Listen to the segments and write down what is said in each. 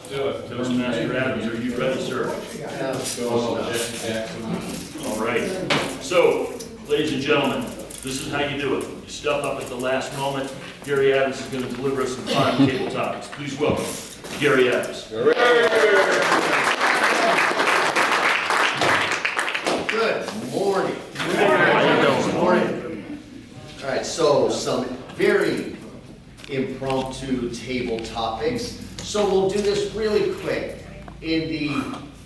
do it. Toastmaster Adams, are you ready, sir? All right. So, ladies and gentlemen, this is how you do it. You step up at the last moment. Gary Adams is going to deliver us some fun table topics. Please welcome Gary Adams. Good morning. Good morning. All right, so some very impromptu table topics. So we'll do this really quick. In the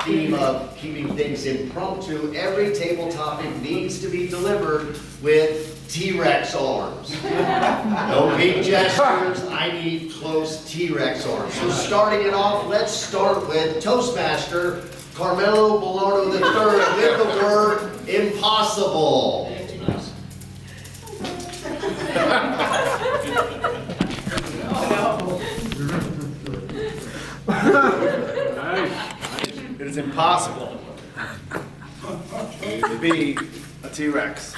theme of keeping things impromptu, every table topic needs to be delivered with T-Rex arms. No big gestures, I need close T-Rex arms. So starting it off, let's start with Toastmaster Carmelo Bologna III with the word impossible. It is impossible to be a T-Rex.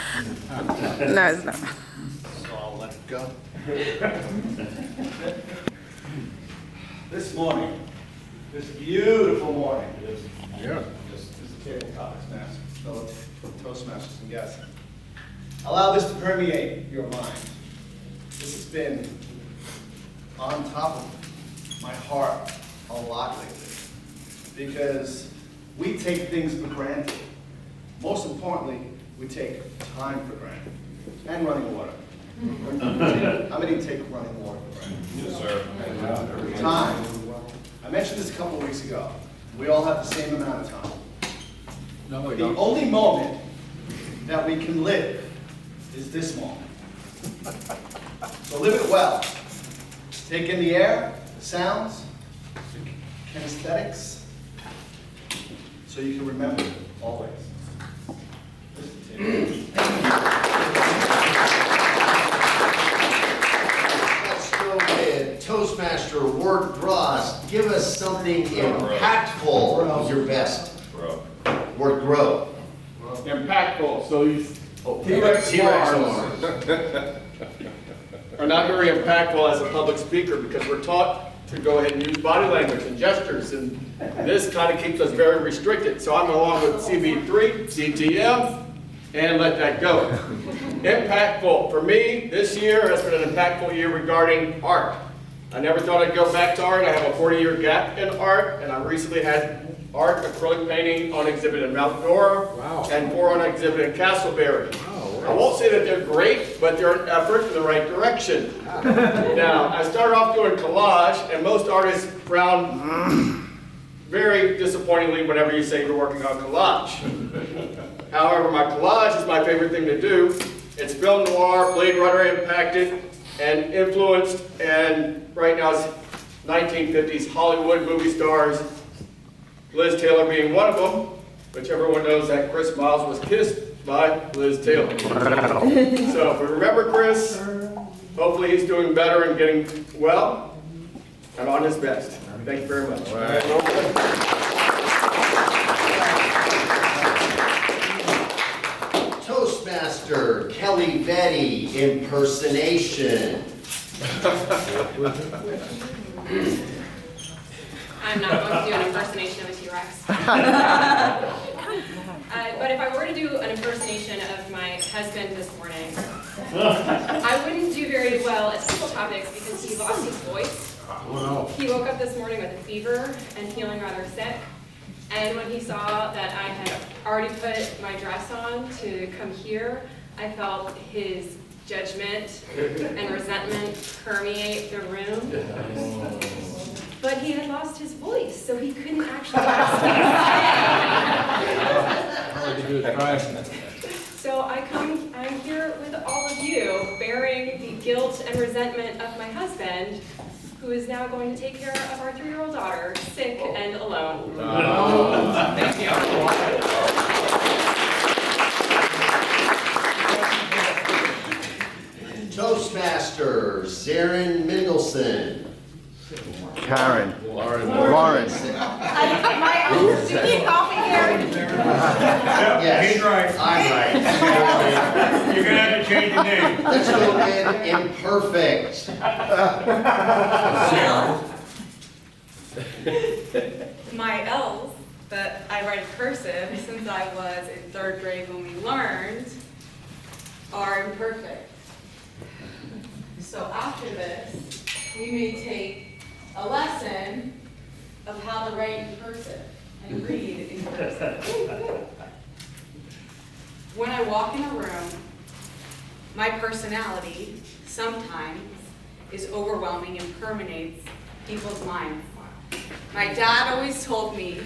No, it's not. So I'll let it go. This morning, this beautiful morning, this is the table topics, fellow Toastmasters and guests. Allow this to permeate your mind. This has been on top of my heart a lot lately, because we take things for granted. Most importantly, we take time for granted, and running water. How many take running water for granted? Yes, sir. Time. I mentioned this a couple of weeks ago. We all have the same amount of time. No, we The don't. only moment that we can live is this moment. So live it well. Take in the air, the sounds, the kinesthetics, so you can remember it always. Listen to it. Let's go with Toastmaster Ward Gross. Give us something impactful. Your best. Word grow. Impactful, so these T-Rex T-Rex arms. are not very impactful as a public speaker because we're taught to go ahead and use body language and gestures, and this kind of keeps us very restricted. So I'm along with CB3, CTM, and let that go. Impactful for me this year has been an impactful year regarding art. I never thought I'd go back to art. I have a 40-year gap in art, and I recently had art acrylic painting on exhibit in Mount Dora, and 4 on exhibit in Castleberry. I won't say that they're great, but they're an effort in the right direction. Now, I started off doing collage, and most artists frown very disappointingly whenever you say you're working on collage. However, my collage is my favorite thing to do. It's film noir, Blade Runner impacted, and influenced, and right now it's 1950s Hollywood movie stars, Liz Taylor being one of them, which everyone knows that Chris Miles was kissed by Liz Taylor. So if we remember Chris, hopefully he's doing better and getting well and on his best. Thank you very much. Toastmaster Kelly Vetty impersonation. I'm not going to do an impersonation of a T-Rex. But if I were to do an impersonation of my husband this morning, I wouldn't do very well at table topics because he lost his voice. He woke up this morning with a fever and feeling rather sick. And when he saw that I had already put my dress on to come here, I felt his judgment and resentment permeate the room. But he had lost his voice, so he couldn't actually ask me. So I'm here with all of you, bearing the guilt and resentment of my husband, who is now going to take care of our 3-year-old daughter, sick and alone. Thank you. Toastmaster Zarin Mendelson. Karen. Lauren. Yes. He's right. I'm right. You're gonna have to change the name. Let's go with imperfect. My L's that I write in cursive since I was in 3rd grade when we learned are imperfect. So after this, we may take a lesson of how to write in cursive and read in cursive. When I walk in a room, my personality sometimes is overwhelming and permeates people's minds. My dad always told me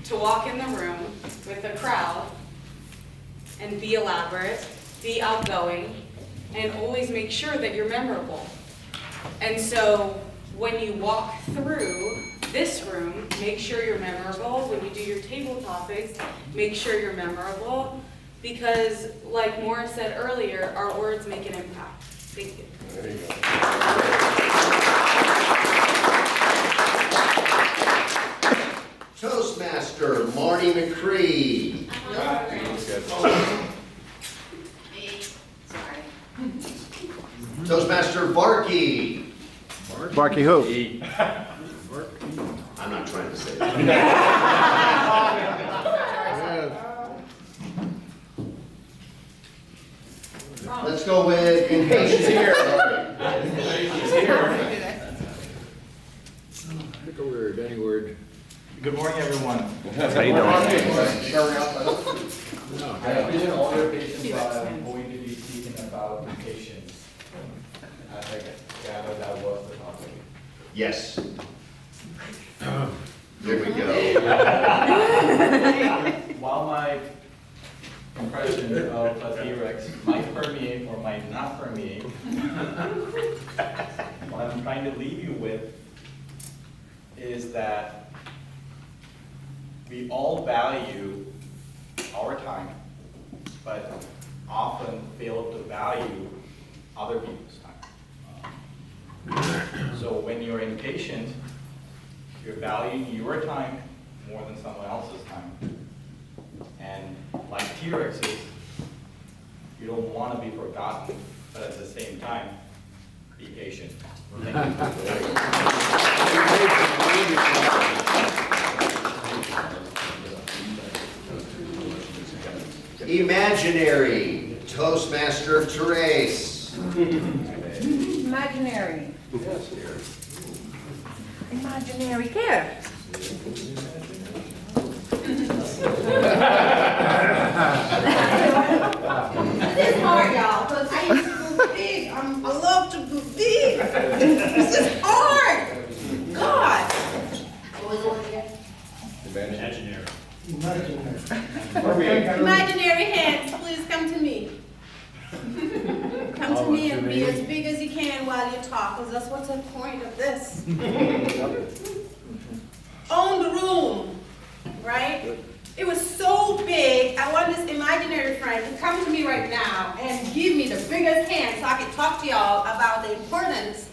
to walk in the room with the crowd and be elaborate, be outgoing, and always make sure that you're memorable. And so when you walk through this room, make sure you're memorable. When you do your table topics, make sure you're memorable. Because like Morris said earlier, our words make an impact. Thank you. There you go. Toastmaster Marty McCree. Toastmaster Barkey. Barky who? I'm not trying to say that. Let's go with impatient. Pick a word, any word. Good morning, everyone. How you doing? I appreciate all your patience while I'm going to be speaking about patience. As I gather that was the topic. Yes. There we go. While my impression of a T-Rex might permeate or might not permeate, what I'm trying to leave you with is that we all value our time, but often fail to value other people's time. So when you're impatient, you're valuing your time more than someone else's time. And like T-Rexes, you don't want to be forgotten, but at the same time, be patient. Thank you. Imaginary Toastmaster Therese. Imaginary. Imaginary care. This is hard, y'all, because I used to go big. I love to go big. This is hard. God. What was it again? Imaginary. Imaginary hands, please come to me. Come to me and be as big as you can while you talk, because that's what's the point of this. Own the room, right? It was so big, I want this imaginary friend to come to me right now and give me the biggest hand so I can talk to y'all about the importance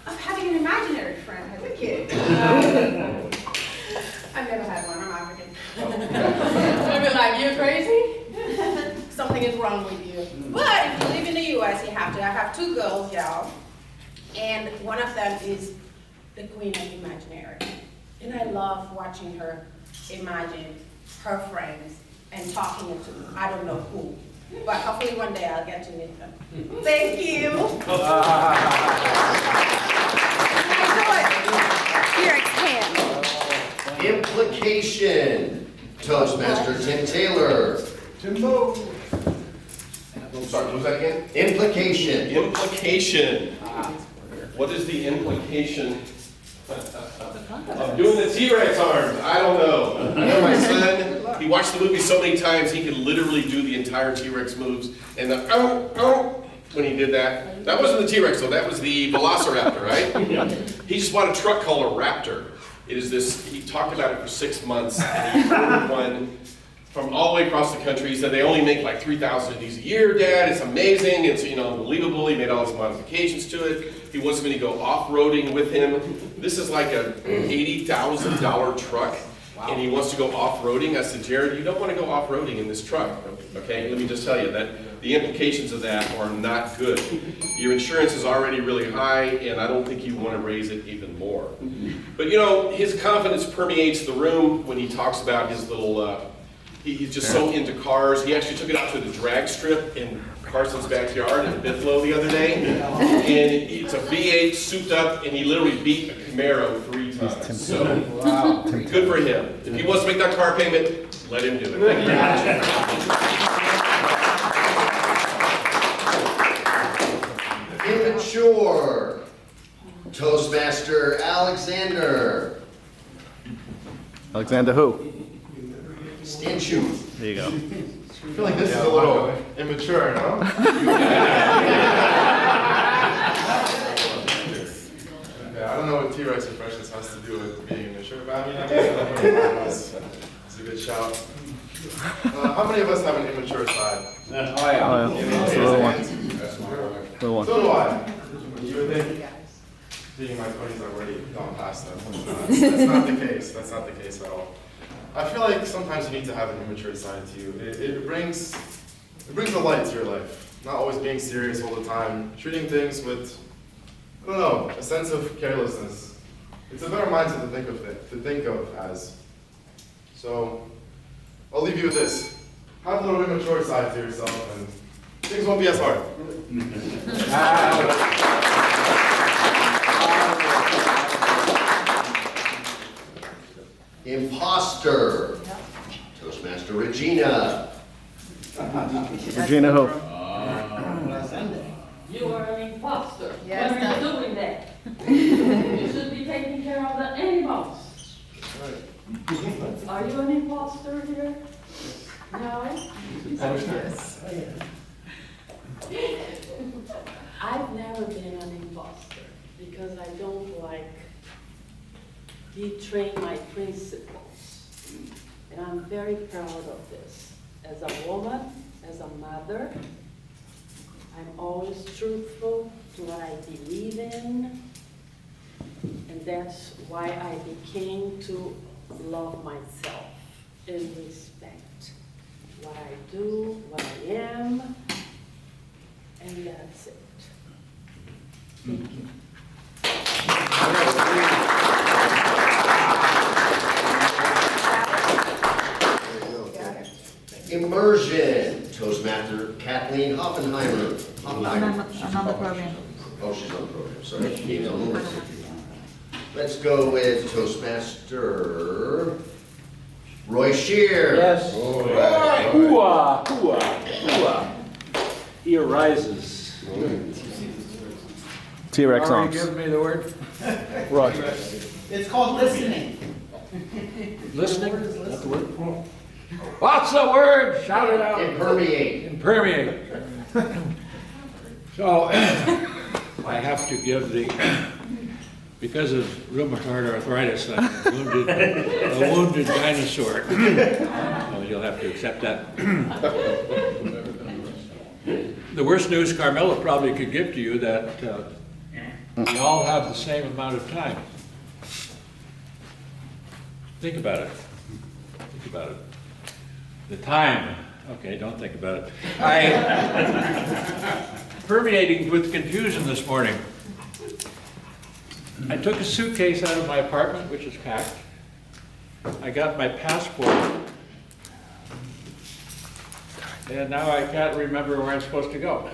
of having an imaginary friend as a kid. I've never had one, I'm African. I've been like, you're crazy? Something is wrong with you. But if you live in the US, you have to. I have 2 girls, y'all. And one of them is the queen of imaginary. And I love watching her imagine her friends and talking it to I don't know who. But hopefully one day I'll get to meet them. Thank you. T-Rex hand. Implication Toastmaster Tim Taylor. Timbo. Sorry, what was that again? Implication. Implication. What is the implication of doing the T-Rex arms? I don't know. I know my son, he watched the movie so many times, he could literally do the entire T-Rex moves. And the when he did that. That wasn't the T-Rex though, that was the Velociraptor, right? He just bought a truck called a Raptor. It is this, he talked about it for 6 months, and he ordered one from all the way across the country. He said they only make like 3,000 of these a year, Dad. It's amazing. It's unbelievable. He made all these modifications to it. He wants me to go off-roading with him. This is like a $80,000 truck. and he wants to go off-roading. I said, Jared, you don't want to go off-roading in this truck, okay? Let me just tell you that the implications of that are not good. Your insurance is already really high, and I don't think you want to raise it even more. But you know, his confidence permeates the room when he talks about his little, he's just so into cars. He actually took it out to the drag strip in Carson's backyard in Bithlow the other day. And it's a V8 souped up, and he literally beat a Camaro 3 times. So, good for him. If he wants to make that car payment, let him do it. Thank you very much. Immature. Toastmaster Alexander. Alexander who? Stanchu. There you go. I feel like this is a little immature, no? Yeah, I don't know what T-Rex impressions has to do with being immature, but I mean, I guess it's a good shout. How many of us have an immature side? Oh yeah. It's a little one. Little one. So do I. You would think being in my 20s I've already gone past that. That's not the case. That's not the case at all. I feel like sometimes you need to have an immature side to you. It brings a light to your life. Not always being serious all the time. Treating things with, I don't know, a sense of carelessness. It's a better mindset to think of as. So I'll leave you with this. Have a little immature side to yourself and things won't be as hard. Imposter. Toastmaster Regina. Regina who? You are an imposter. Yes, When are you doing that? You should be taking care of the animals. Are you an imposter here? No? I've never been an imposter because I don't like betraying my principles. And I'm very proud of this. As a woman, as a mother, I'm always truthful to what I believe in. And that's why I became to love myself and respect what I do, what I am, and that's it. Thank you. Immersion. Toastmaster Kathleen Hoffenheimer. I'm on the program. Oh, she's on the program, sorry. She came on the list. Let's go with Toastmaster Roy Shear. Yes. Roy. Hooah, hooah, hooah. He arises. T-Rex songs. Give me the word. Roy. It's called listening. Listening? Is that the word? What's the word? Shout it out. Impermeate. Impermeate. So, I have to give because of rheumatoid arthritis, I'm a wounded dinosaur. So you'll have to accept that. The worst news Carmela probably could give to you that we all have the same amount of time. Think about it. Think about it. The time. Okay, don't think about it. Permeating with confusion this morning. I took a suitcase out of my apartment, which is packed. I got my passport. And now I can't remember where I'm supposed to go.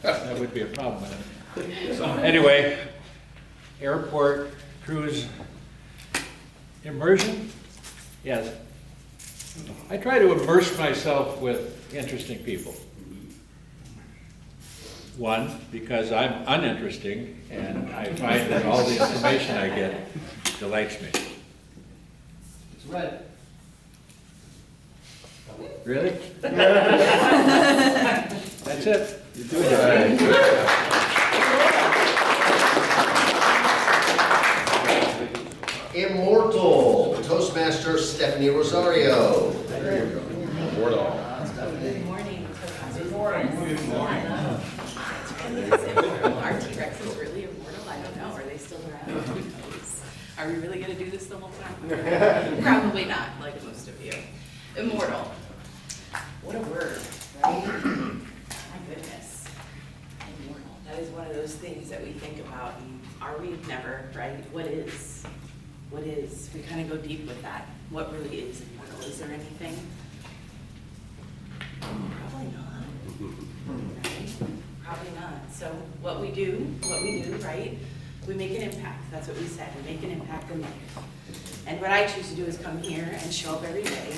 That would be a problem. So anyway, airport, cruise, immersion? Yes. I try to immerse myself with interesting people. One, because I'm uninteresting, and I find that all the information I get delights me. It's red. Really? That's it. You're doing it. Immortal. Toastmaster Stephanie Rosario. There you go. Immortal. Good morning. Good morning. Good morning. Are T-Rexes really immortal? I don't know. Are they still around? Who knows? Are we really gonna do this the whole time? Probably not, like most of you. Immortal. What a word, right? My goodness. Immortal. That is one of those things that we think about, and are we never, right? What is? What is? We kind of go deep with that. What really is immortal? Is there anything? Probably not. Right? Probably not. So what we do, right? We make an impact. That's what we said. We make an impact in life. And what I choose to do is come here and show up every day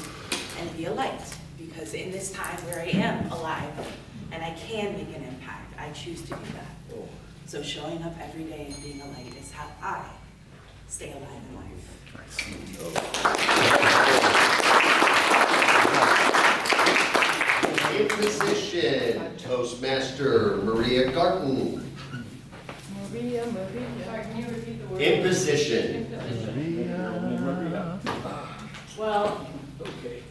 and be a light. Because in this time where I am alive and I can make an impact, I choose to do that. So showing up every day and being a light is how I stay alive in life. In position, Toastmaster Maria Garten. Maria. Sorry, can you repeat the word? In position. Well,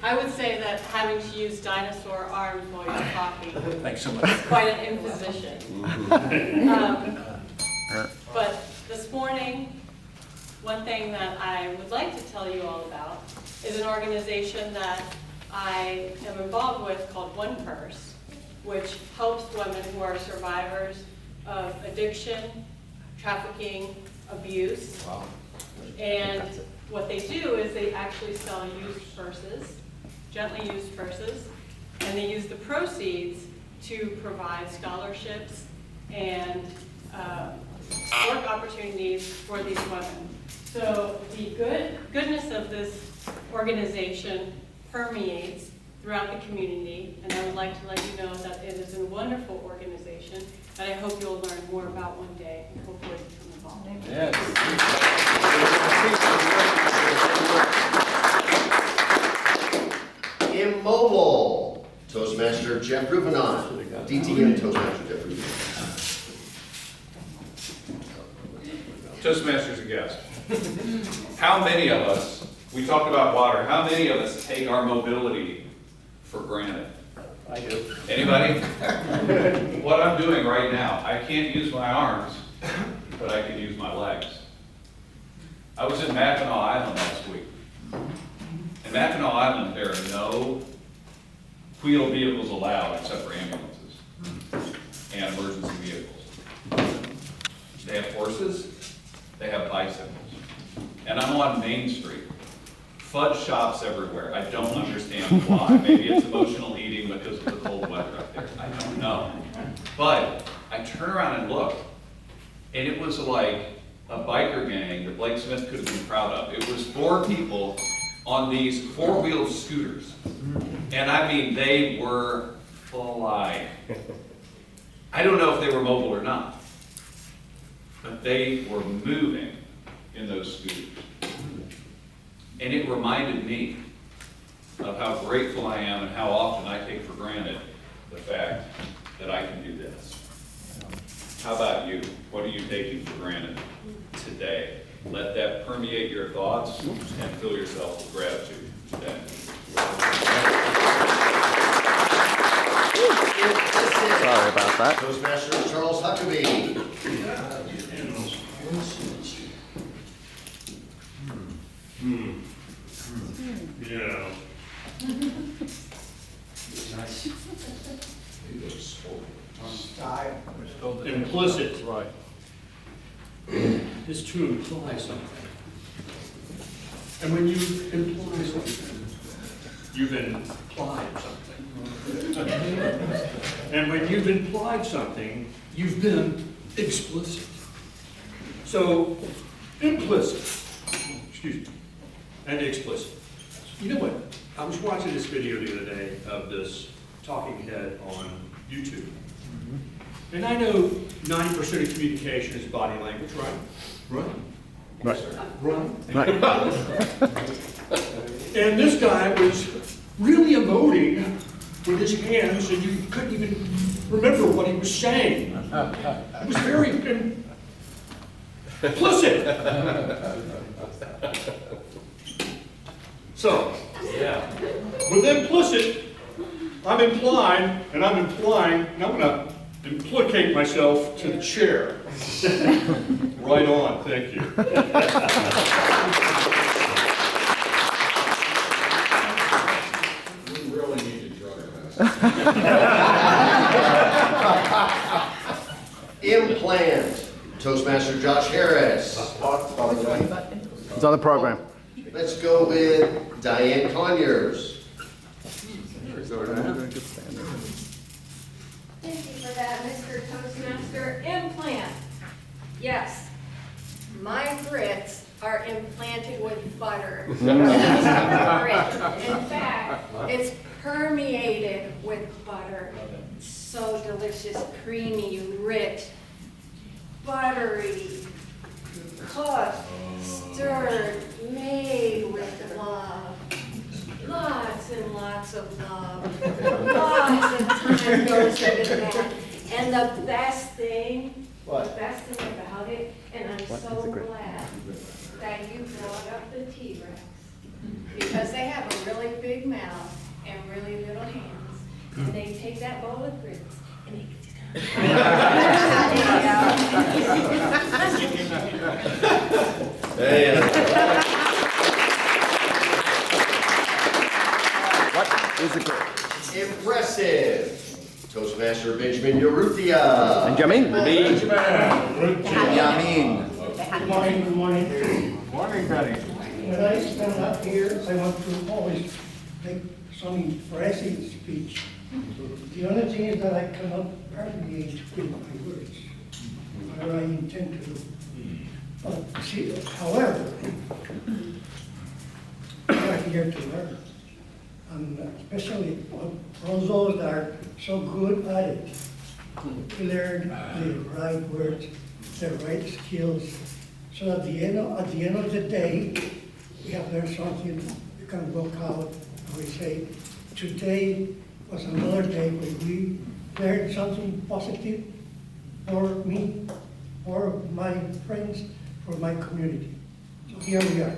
I would say that having to use dinosaur arms while you're talking Thanks so much. is quite an imposition. But this morning, one thing that I would like to tell you all about is an organization that I am involved with called One Purse, which helps women who are survivors of addiction, trafficking, abuse. Wow. And what they do is they actually sell used purses, gently used purses, and they use the proceeds to provide scholarships and work opportunities for these women. So the goodness of this organization permeates throughout the community, and I would like to let you know that it is a wonderful organization that I hope you'll learn more about one day and hopefully become involved. Immobile, Toastmaster Jeff Ruvenon. DTM Toastmaster Jeff Ruvenon. Toastmasters and guests. How many of us, we talked about water, how many of us take our mobility for granted? I do. Anybody? What I'm doing right now, I can't use my arms, but I can use my legs. I was in Mackinac Island last week. In Mackinac Island, there are no wheeled vehicles allowed except for ambulances and emergency vehicles. They have horses, they have bicycles. And I'm on Main Street. Fudge shops everywhere. I don't understand why. Maybe it's emotional eating because of the cold weather up there. I don't know. But I turn around and look, and it was like a biker gang that Blake Smith could have been proud of. It was 4 people on these 4-wheeled scooters. And I mean, they were flying. I don't know if they were mobile or not, but they were moving in those scooters. And it reminded me of how grateful I am and how often I take for granted the fact that I can do this. How about you? What are you taking for granted today? Let that permeate your thoughts and fill yourself with gratitude today. Sorry about that. Toastmaster Charles Huckabee. Yeah. Implicit. Right. Is to imply something. And when you imply something, you've implied something. And when you've implied something, you've been explicit. So, implicit, excuse me, and explicit. You know what? I was watching this video the other day of this talking head on YouTube. And I know 90% of communication is body language, right? Right. Right. Right. And this guy was really emoting with his hands, and you couldn't even remember what he was saying. It was very implicit. So, yeah. With implicit, I'm implying, and I'm going to implicate myself to the chair. Right on, thank you. We really need to drug test. Implant, Toastmaster Josh Harris. It's on the program. Let's go with Diane Conyers. Thank you for that, Mr. Toastmaster. Implant. Yes, my grits are implanted with butter. In fact, it's permeated with butter. So delicious, creamy, rich, buttery, cooked, stirred, made with love. Lots and lots of love. Lots of time goes into that. And the best thing about it, and I'm so glad that you brought up the T-Rex, because they have a really big mouth and really little hands, and they take that bowl of grits and they just What is the grit? Impressive. Toastmaster Benjamin Urrutia. Benjamin. Benjamin. Good morning, good morning. Morning, Benny. When I stand up here, I want to always make some impressive speech. The only thing is that I cannot permeate with my words, what I intend to do. But see, however, we are here to learn. And especially from those that are so good at it, to learn the right words, the right skills, so at the end of the day, we have learned something. We can walk out and we say, today was another day where we learned something positive for me, for my friends, for my community. So here we are.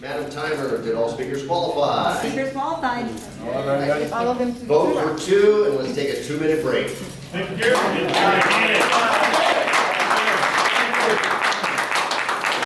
Madam Timer, did all speakers qualify? Speakers qualified. All right. Follow them to the Vote for 2, and let's take a 2-minute break. Thank you.